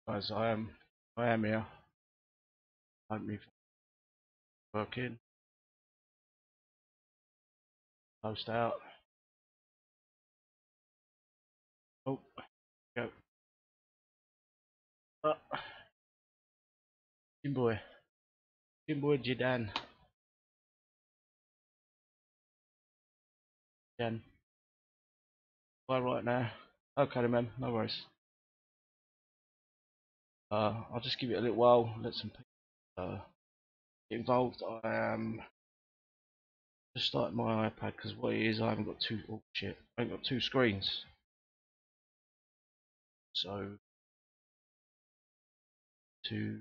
Guys, I am here. Hope me working. Post out. Oh, go. Uh, Jimboy. Jimboy Jidan. Jan. Bye right now. Okay then, man. No worries. I'll just give it a little while. Let some people get involved. I am just starting my iPad because what it is, I haven't got two. Oh shit! I haven't got two screens. So to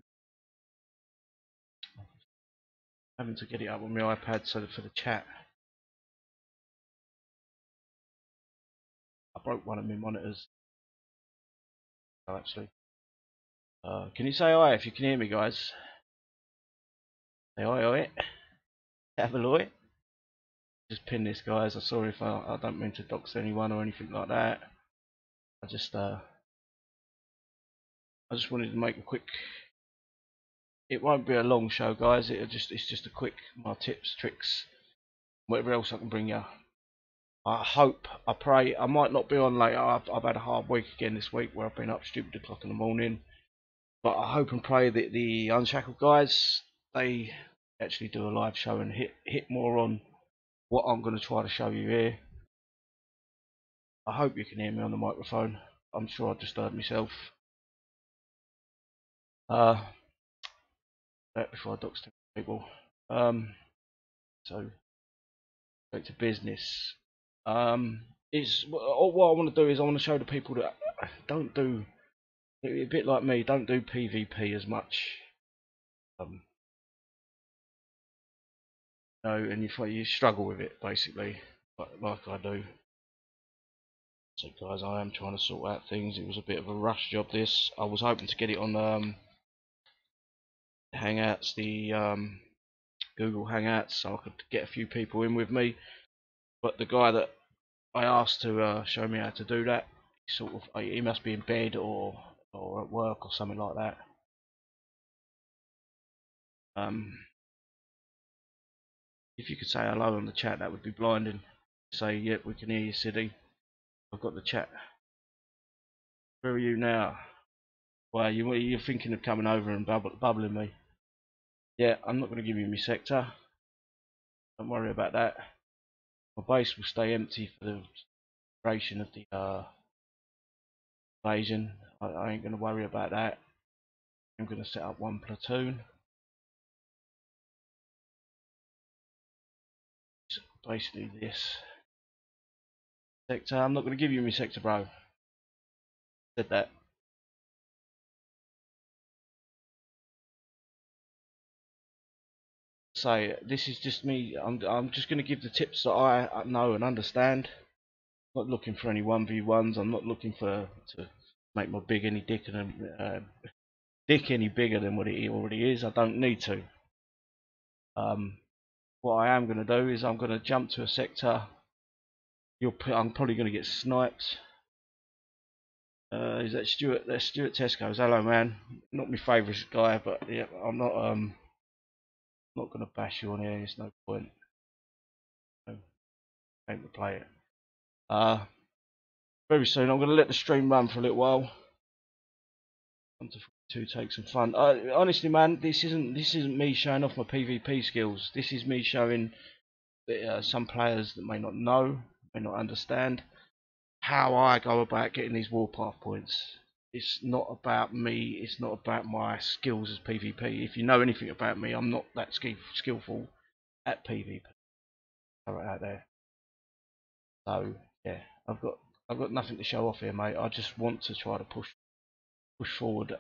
having to get it up on my iPad so that for the chat. I broke one of my monitors. Oh, actually. Can you say hi if you can hear me, guys? Say hi, hi. Have a look. Just pin this, guys. I'm sorry if I don't mean to dox anyone or anything like that. I just wanted to make a quick. It won't be a long show, guys. It's just a quick my tips, tricks, whatever else I can bring you. I hope, I pray. I might not be on later. I've had a hard week again this week where I've been up stupid o'clock in the morning. But I hope and pray that the Unshackled guys, they actually do a live show and hit more on what I'm going to try to show you here. I hope you can hear me on the microphone. I'm sure I disturbed myself. Before I dox people. So back to business. It's what I want to do is I want to show the people that don't do a bit like me. Don't do PvP as much. And you struggle with it basically, like I do. So guys, I am trying to sort out things. It was a bit of a rush job this. I was hoping to get it on Hangouts, the Google Hangouts, so I could get a few people in with me. But the guy that I asked to show me how to do that, he must be in bed or at work or something like that. If you could say hello on the chat, that would be blinding. Say, yep, we can hear you, Siddy. I've got the chat. Where are you now? Well, you're thinking of coming over and bubbling me. Yeah, I'm not going to give you my sector. Don't worry about that. My base will stay empty for the duration of the invasion. I ain't going to worry about that. I'm going to set up one platoon. So basically this sector. I'm not going to give you my sector, bro. Said that. So this is just me. I'm just going to give the tips that I know and understand. Not looking for any 1v1s. I'm not looking to make my dick any bigger than what it already is. I don't need to. What I am going to do is I'm going to jump to a sector. I'm probably going to get sniped. Is that Stuart? That's Stuart Tesco's. Hello, man. Not my favourite guy, but yeah, I'm not going to bash you on here. There's no point. Ain't to play it. Very soon. I'm going to let the stream run for a little while. 1-2 take some fun. Honestly, man, this isn't me showing off my PvP skills. This is me showing that, some players that may not know, may not understand how I go about getting these Warpath points. It's not about me. It's not about my skills as PvP. If you know anything about me, I'm not that skillful at PvP. Right out there. So yeah, I've got nothing to show off here, mate. I just want to try to push forward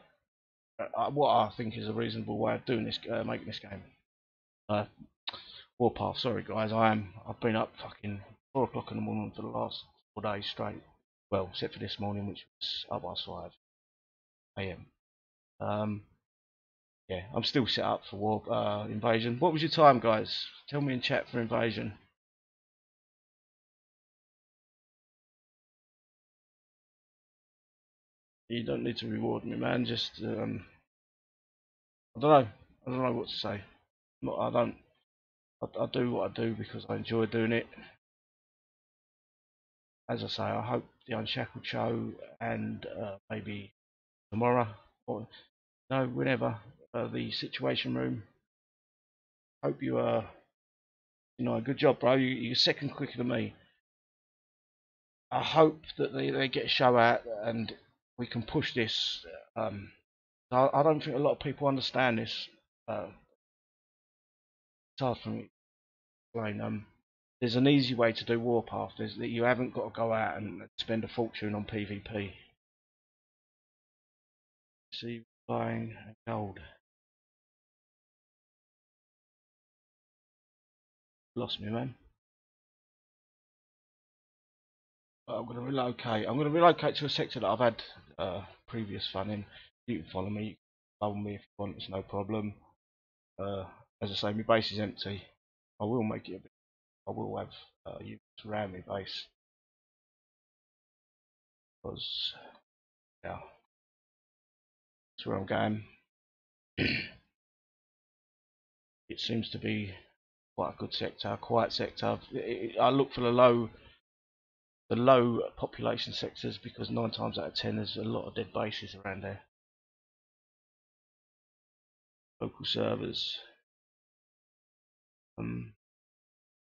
what I think is a reasonable way of doing this, making this game. Warpath. Sorry guys, I've been up fucking 4 o'clock in the morning for the last 4 days straight. Well, except for this morning, which was up past 5 AM. Yeah, I'm still set up for invasion. What was your time, guys? Tell me in chat for invasion. You don't need to reward me, man. Just I don't know. I don't know what to say. Not, I don't. I do what I do because I enjoy doing it. As I say, I hope the Unshackled show and maybe tomorrow or no, whenever the Situation Room. Hope you you know, good job, bro. You're second quicker than me. I hope that they get a show out and we can push this. I don't think a lot of people understand this. It's hard for me to explain. There's an easy way to do Warpath. There's that you haven't got to go out and spend a fortune on PvP. See, buying gold. Lost me, man. I'm going to relocate. I'm going to relocate to a sector that I've had previous fun in. You can follow me. You can follow me if you want. It's no problem. As I say, my base is empty. I will make it a bit. I will have units around my base because yeah, that's where I'm going. It seems to be quite a good sector, quiet sector. I look for the low population sectors because 9 times out of 10 there's a lot of dead bases around there. Local servers.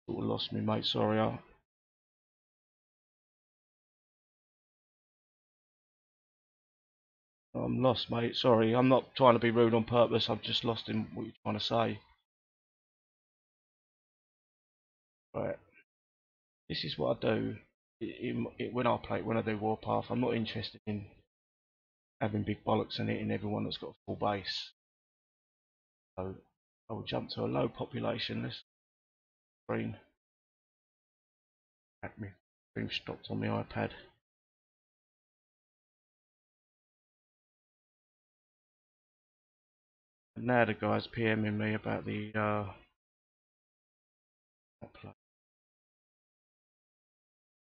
Sort of lost me, mate. Sorry. I'm lost, mate. Sorry. I'm not trying to be rude on purpose. I've just lost in what you're trying to say. Right. This is what I do when I do Warpath. I'm not interested in having big bollocks and hitting everyone that's got a full base. So I will jump to a low population. This screen. Me screen stopped on my iPad. And now the guy's PMing me about the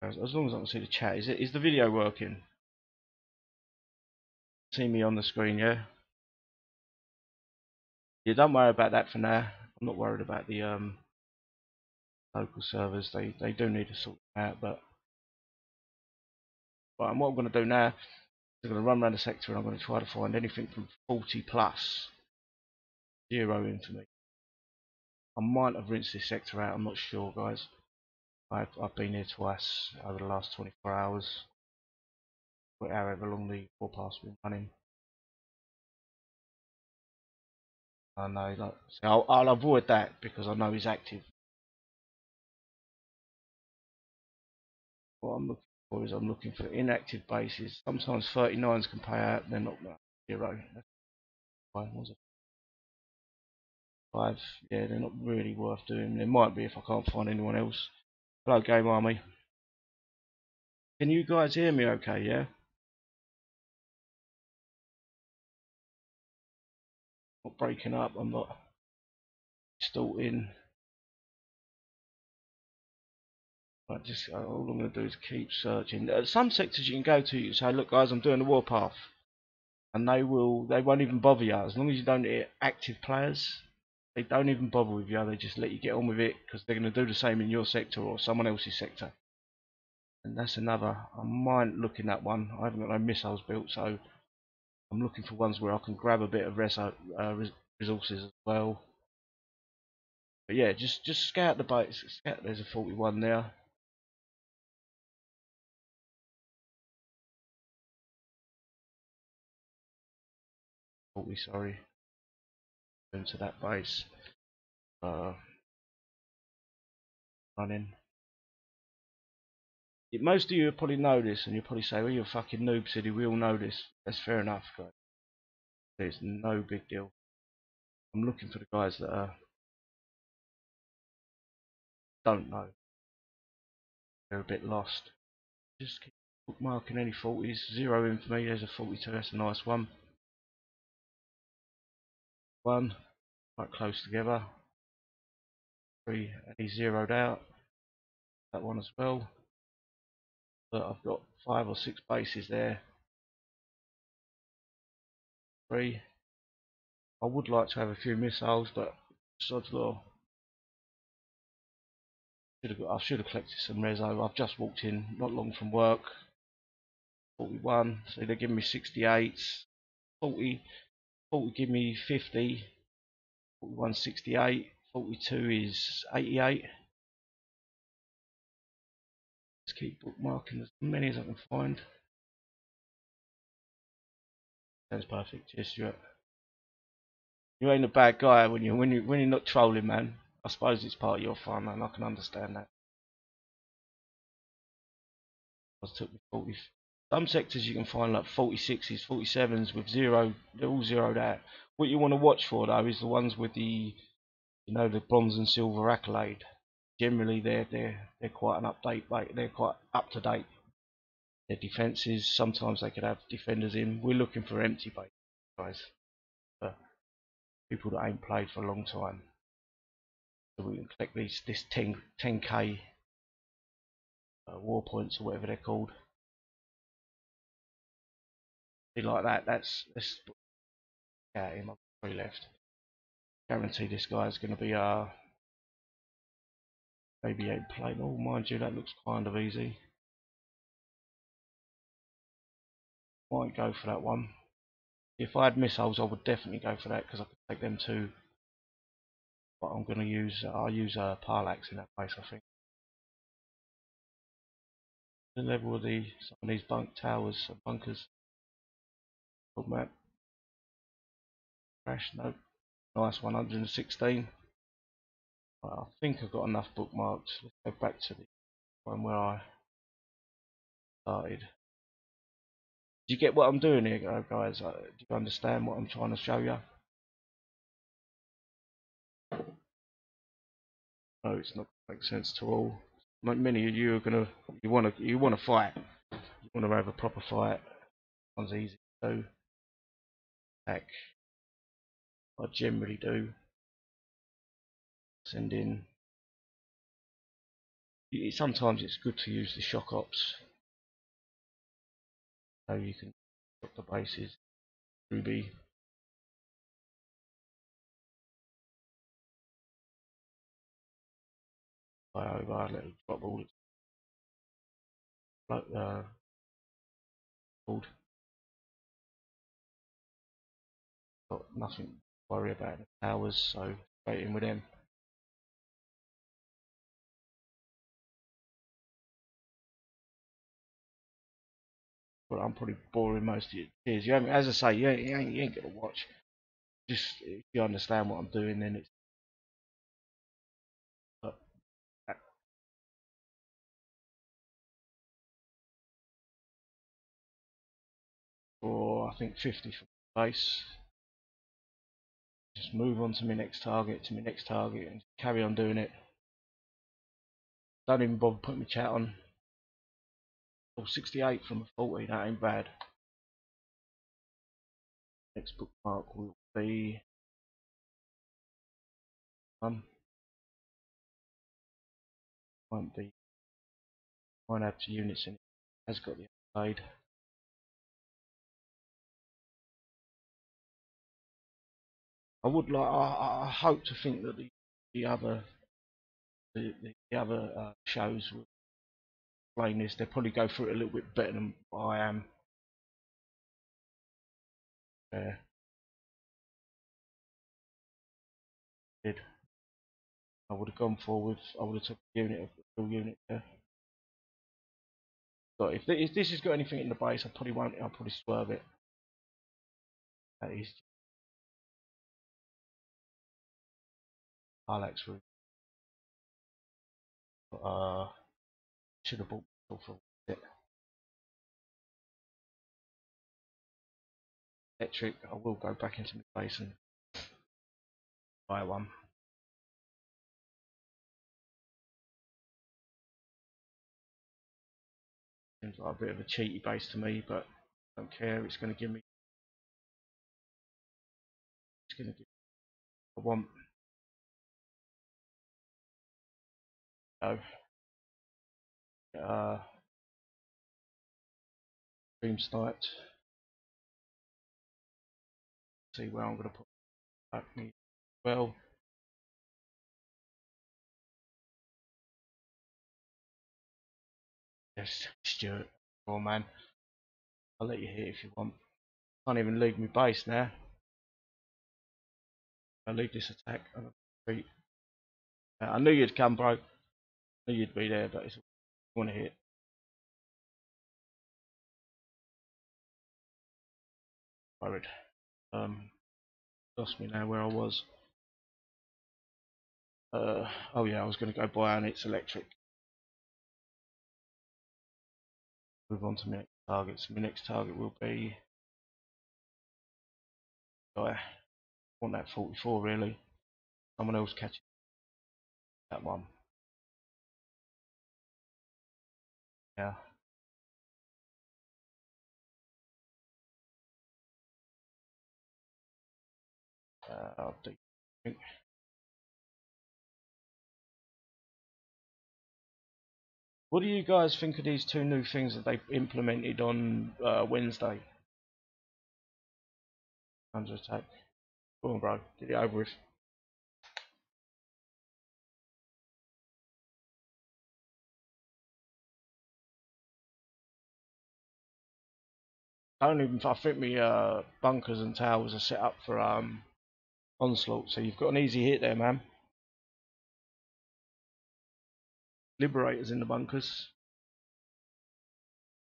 as long as I can see the chat. Is the video working? See me on the screen, yeah? Yeah, don't worry about that for now. I'm not worried about the local servers. They do need to sort out, but what I'm going to do now is I'm going to run around the sector and I'm going to try to find anything from 40 plus 0 infamy. I might have rinsed this sector out. I'm not sure, guys. I've been here twice over the last 24 hours. However long the Warpath's been running. I know, like, so I'll avoid that because I know he's active. What I'm looking for is I'm looking for inactive bases. Sometimes 39s can pay out, they're not 0. That's fine. Was it 5? Yeah, they're not really worth doing. There might be if I can't find anyone else. Hello, Game Army. Can you guys hear me okay, yeah? Not breaking up, I'm not distorting. All I'm going to do is keep searching. Some sectors you can go to, you say, look guys, I'm doing the Warpath. And they won't even bother you. As long as you don't hit active players, they don't even bother with you. They just let you get on with it because they're going to do the same in your sector or someone else's sector. And that's another. I might look in that one. I haven't got no missiles built, so I'm looking for ones where I can grab a bit of resources as well. But yeah, just scout the base. Scout. There's a 41 there. Sorry. Into that base. Running. Most of you probably know this, and you'll probably say, "Well, you're a fucking noob, Siddy. We all know this." That's fair enough, guys. It's no big deal. I'm looking for the guys that don't know. They're a bit lost. Just keep bookmarking any 40s. 0 infamy. There's a 42. That's a nice one. One. Quite close together. 3. And he's zeroed out. That one as well. But I've got 5 or 6 bases there. 3. I would like to have a few missiles, but sod's law. I should have collected some reso. I've just walked in not long from work. 41, so they're giving me 68. 40 give me 50. 41 68. 42 is 88. Let's keep bookmarking as many as I can find. Sounds perfect. Yes, you ain't a bad guy when you're not trolling, man. I suppose it's part of your fun, and I can understand that. It took me 40. Some sectors you can find like 46s, 47s with zero. They're all zeroed out. What you want to watch for though is the ones with the, the bronze and silver accolade. Generally, they're quite an update. They're quite up to date. Their defences. Sometimes they could have defenders in. We're looking for empty base guys. For people that ain't played for a long time. So we can collect this 10k war points or whatever they're called. Be like that. That's yeah, in my 3 left. Guarantee this guy's going to be maybe 8 plane. Oh, mind you, that looks kind of easy. Might go for that one. If I had missiles, I would definitely go for that because I could take them too. But I'm going to use I'll use Parlax in that place, I think. The level of some of these towers, bunkers. Good map. Crash, nope. Nice 116. Right, I think I've got enough bookmarks. Let's go back to the one where I started. Do you get what I'm doing here, guys? Do you understand what I'm trying to show you? No, it's not going to make sense to all. Many of you are gonna you want to fight. You want to have a proper fight. One's easy to do. Attack. I generally do. Send in. Sometimes it's good to use the shock ops, so you can shock the bases. Ruby. Over. Let it drop all its called. Got nothing to worry about in the towers, so straight in with them. But I'm probably boring most of you. Cheers. You haven't, as I say, you ain't gonna watch. Just if you understand what I'm doing, then it's. Or I think 50 for base. Just move on to my next target, and carry on doing it. Don't even bother putting my chat on. Oh, 68 from a 40, that ain't bad. Next bookmark will be won't have 2 units in it. Has got the upgrade. I would like. I hope to think that the other shows will explain this. They'll probably go through it a little bit better than I am. Yeah. Did. I would have gone forward. I would have took a unit of the full unit there. But if this has got anything in the base, I probably won't. I'll probably swerve it. That is Alex route. Should have bought for it. Electric. I will go back into my base and buy one. Seems like a bit of a cheaty base to me, but I don't care. It's going to give me. It's going to give. I want. Dream sniped. see where I'm going to put back me well. Yes, Stuart. Oh man, I'll let you hit if you want. Can't even leave me base now. I'll leave this attack. I knew you'd come, bro. I knew you'd be there, but it's want to hit. Worried. Lost me now where I was. Oh yeah, I was going to go buy and it's electric. Move on to my next target. So my next target will be. I want that 44 really. Someone else catching that one. Yeah. I'll do. What do you guys think of these two new things that they implemented on Wednesday? Under attack. Go on, bro. Get it over with. I don't even. I think me bunkers and towers are set up for onslaught. So you've got an easy hit there, man. Liberators in the bunkers.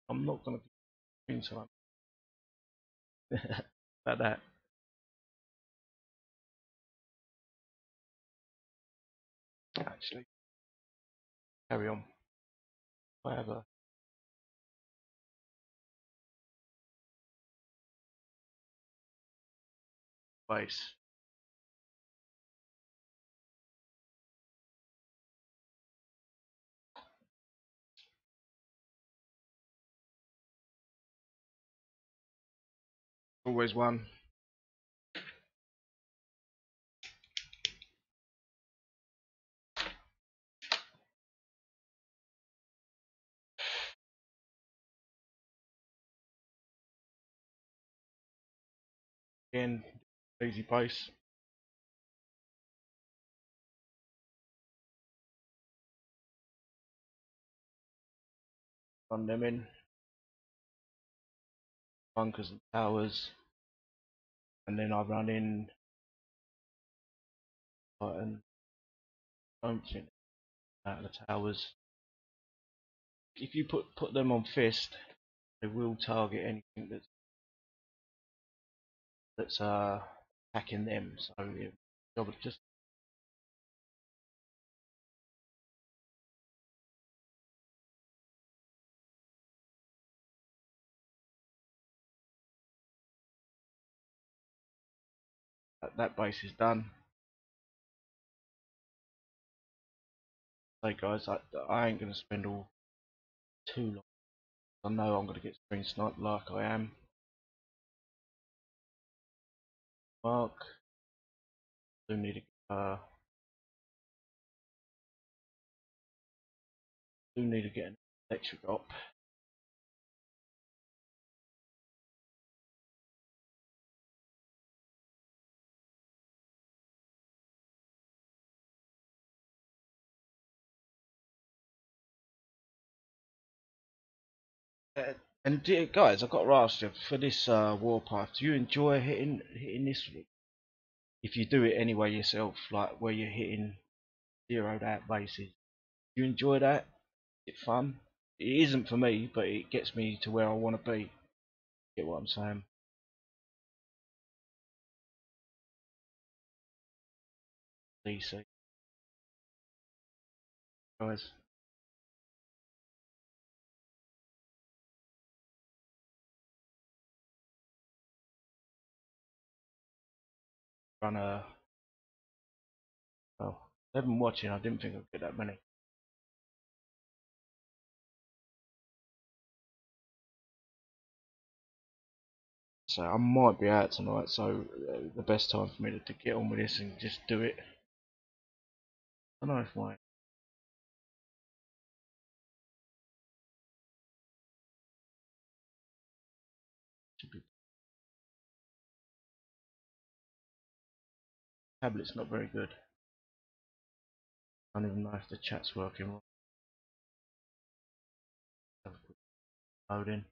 I'm not gonna be into them. About that. Actually, carry on. I have a base. Always one. Again, easy base. Run them in. Bunkers and towers. And then I run in and don't think out of the towers. If you put them on fist, they will target anything that's attacking them. So yeah, just that base is done. So guys, I ain't gonna spend all too long. I know I'm gonna get screen sniped like I am. Mark, do need to get an electric op. And guys, I've got to ask you for this Warpath. Do you enjoy hitting this? If you do it anyway yourself, like where you're hitting zeroed out bases, do you enjoy that? Is it fun? It isn't for me, but it gets me to where I want to be. Get what I'm saying? DC guys, run a. Oh, 11 watching. I didn't think I'd get that many. So I might be out tonight. So the best time for me to get on with this and just do it. I don't know if my should be Tablet's not very good. I don't even know if the chat's working right. Have a quick load in.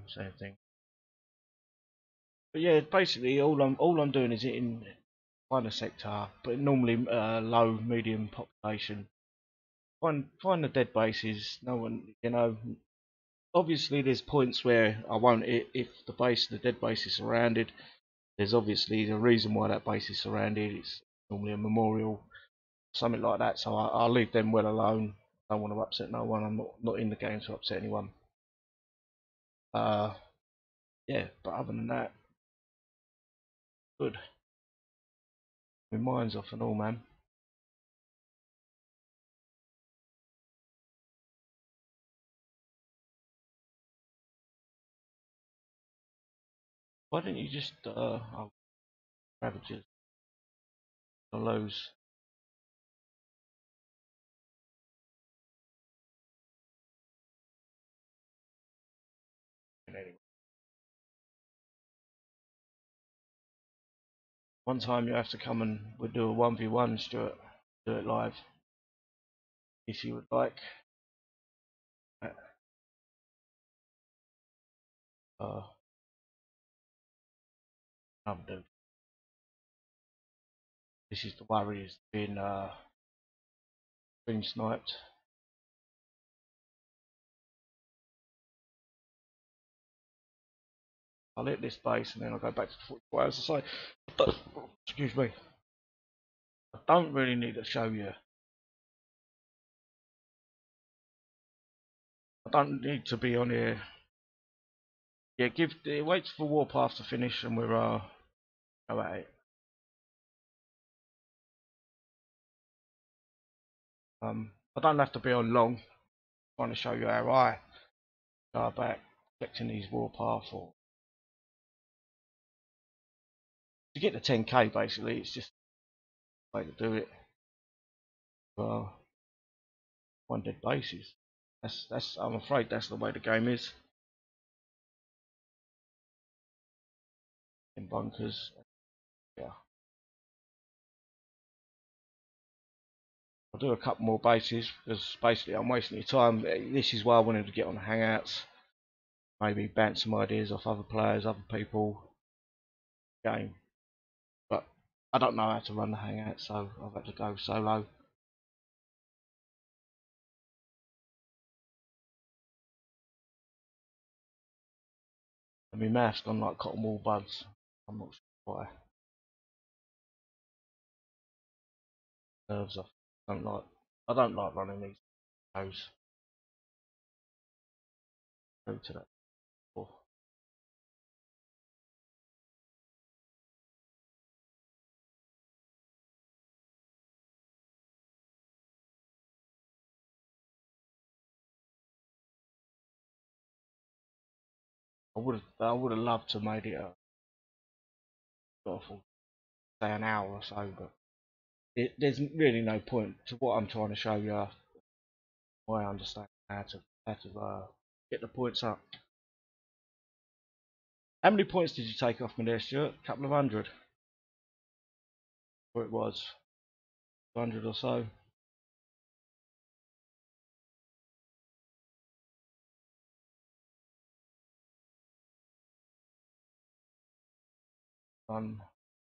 Same thing. But yeah, basically all I'm doing is hitting find a sector, but normally low, medium population. Find the dead bases. No one, obviously there's points where I won't hit if the dead base is surrounded. There's obviously the reason why that base is surrounded. It's normally a memorial, something like that. So I'll leave them well alone. I don't want to upset no one. I'm not in the game to upset anyone. Uh, yeah, but other than that, good. My mind's off and all, man. Why don't you just I'll ravages or lose. Anyway, one time you have to come and we'll do a 1v1, Stuart. Do it live if you would like. Uh, I'll do. This is the Warriors being sniped. I'll hit this base and then I'll go back to the 44 hours. So, excuse me. I don't really need to show you. I don't need to be on here. Yeah, wait for Warpath to finish and we're go at it. I don't have to be on long. I'm trying to show you how I go about collecting these Warpath or to get the 10k basically. It's just the way to do it. One dead bases. That's. I'm afraid that's the way the game is. In bunkers. Yeah. I'll do a couple more bases because basically I'm wasting your time. This is why I wanted to get on the Hangouts. Maybe bounce some ideas off other players, other people. Game. But I don't know how to run the Hangout, so I've had to go solo. And my mouth's gone like cotton wool buds. I'm not sure why. Nerves off. I don't like running these shows. Go to that. I would have loved to made it for say an hour or so, but there's really no point to what I'm trying to show you. I understand how to get the points up. How many points did you take off me there, Stuart? A couple of hundred, or it was 200 or so.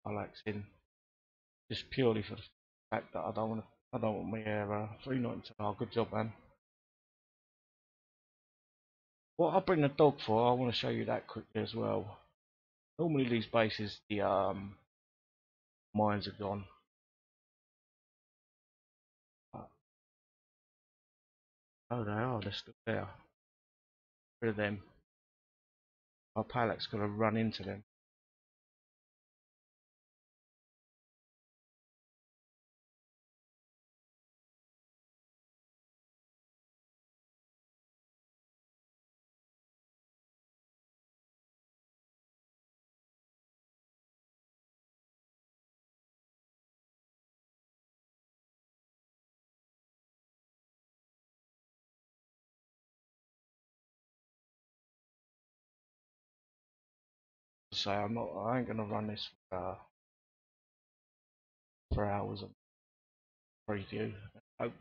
Relaxing, just purely for the fact that I don't want my hair 392. Oh, good job, man. What I bring the dog for, I want to show you that quickly as well. Normally these bases, the mines are gone. Oh, they are. They're still there. Rid of them. Our pallet's got to run into them. say I ain't gonna run this for hours of preview. Hope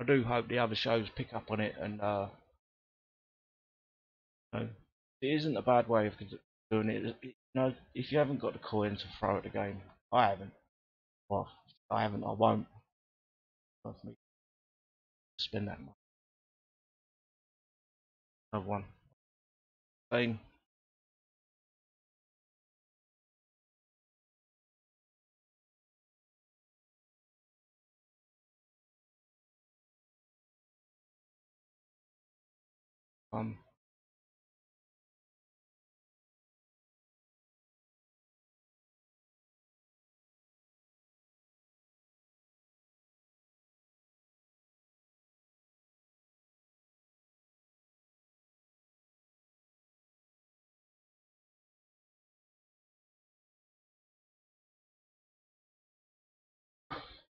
I do hope the other shows pick up on it, and you know, it isn't a bad way of doing it. You know, if you haven't got the coin to throw at the game, I haven't. Well, I haven't. I won't. Worth me to spend that money. Another one. Thing. Um.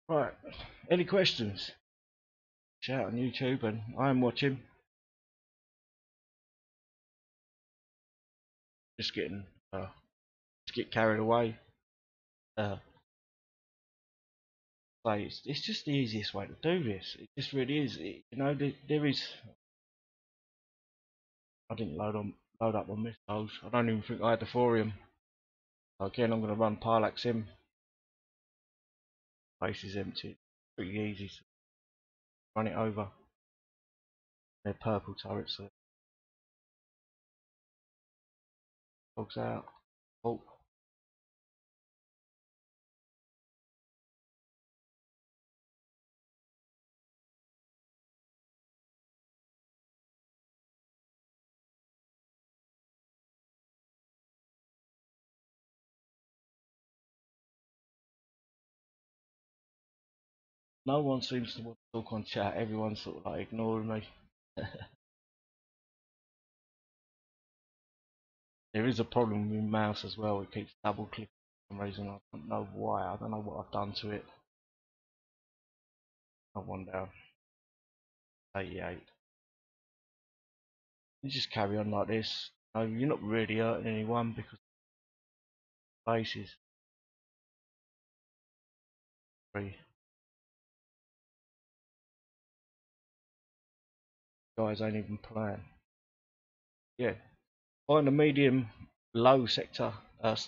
Right. Any questions? Shout on YouTube, and I am watching. Just getting just get carried away. Uh, it's just the easiest way to do this. It just really is. You know, there is. I didn't load up on missiles. I don't even think I had the thorium. So again, I'm going to run Parallax in. Base is empty. Pretty easy to run it over. They're purple turrets. So dogs out. Oh, no one seems to want to talk on chat. Everyone's sort of like ignoring me. There is a problem with my mouse as well. It keeps double clicking for some reason. I don't know why. I don't know what I've done to it. I one down. 88. You just carry on like this. No, you're not really hurting anyone because bases free. Guys ain't even playing. Yeah. Find a medium low sector,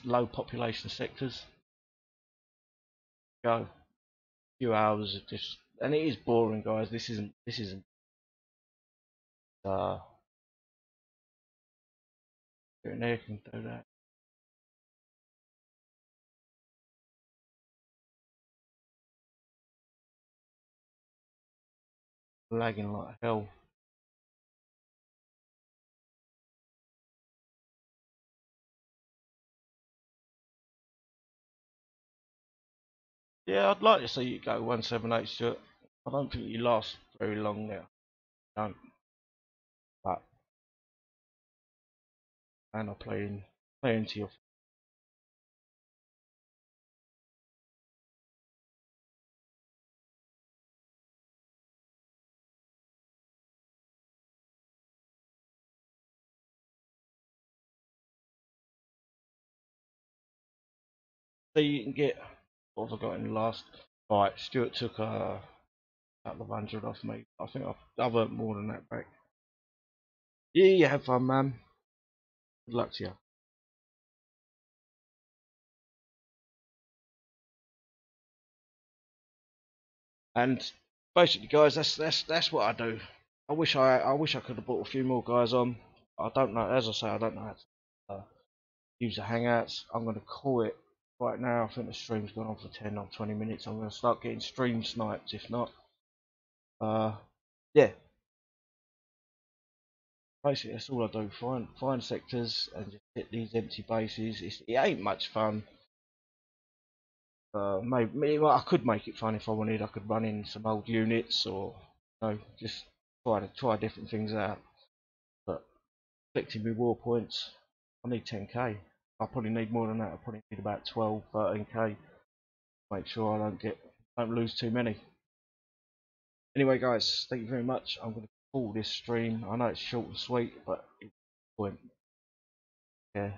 low population sectors. Go. A few hours of just, and it is boring, guys. This isn't uh doing there can do that. Lagging like hell. Yeah, I'd like to see you go 178 Stuart. I don't think you last very long now. Don't. But and I play into your. So you can get what have I got in the last. Right, Stuart took a couple of hundred off me. I think I've earned more than that back. Yeah, you have fun, man. Good luck to you. And basically, guys, that's what I do. I wish I could have brought a few more guys on. I don't know. As I say, I don't know how to use the Hangouts. I'm going to call it right now. I think the stream's gone on for 10 or 20 minutes. I'm going to start getting stream sniped. If not, yeah. Basically, that's all I do. Find sectors and just hit these empty bases. It ain't much fun. Maybe well, I could make it fun if I wanted. I could run in some old units or just try different things out. But collecting me war points, I need 10k. I probably need more than that. I probably need about 12, 13k. Make sure I don't lose too many. Anyway, guys, thank you very much. I'm going to call this stream. I know it's short and sweet, but it's the point. Yeah.